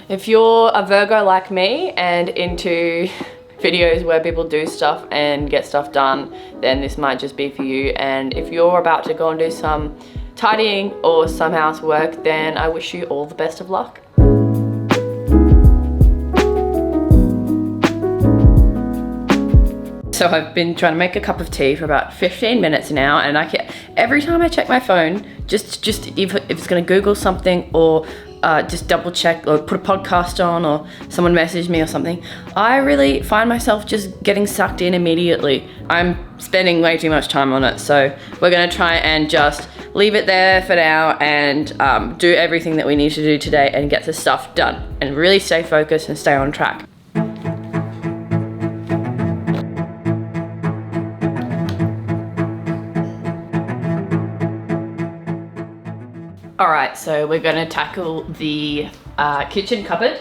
If you're a Virgo like me and into videos where people do stuff and get stuff done, then this might just be for you. And if you're about to go and do some tidying or some housework, then I wish you all the best of luck. So I've been trying to make a cup of tea for about 15 minutes now, and every time I check my phone, just if it's gonna Google something or just double check or put a podcast on or someone messaged me or something, I really find myself just getting sucked in immediately. I'm spending way too much time on it, so we're gonna try and just leave it there for now and do everything that we need to do today and get the stuff done and really stay focused and stay on track. Alright, so we're going to tackle the kitchen cupboard.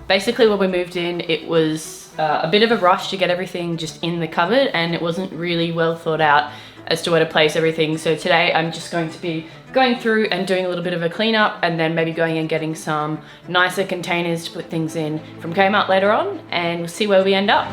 Basically when we moved in, it was a bit of a rush to get everything just in the cupboard, and it wasn't really well thought out as to where to place everything. So today I'm just going to be going through and doing a little bit of a cleanup, and then maybe going and getting some nicer containers to put things in from Kmart later on, and we'll see where we end up.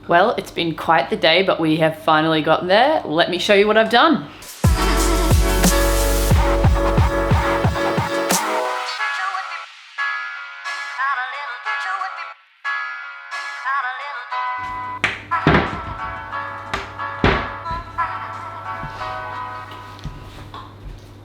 Well, it's been quite the day, but we have finally gotten there. Let me show you what I've done.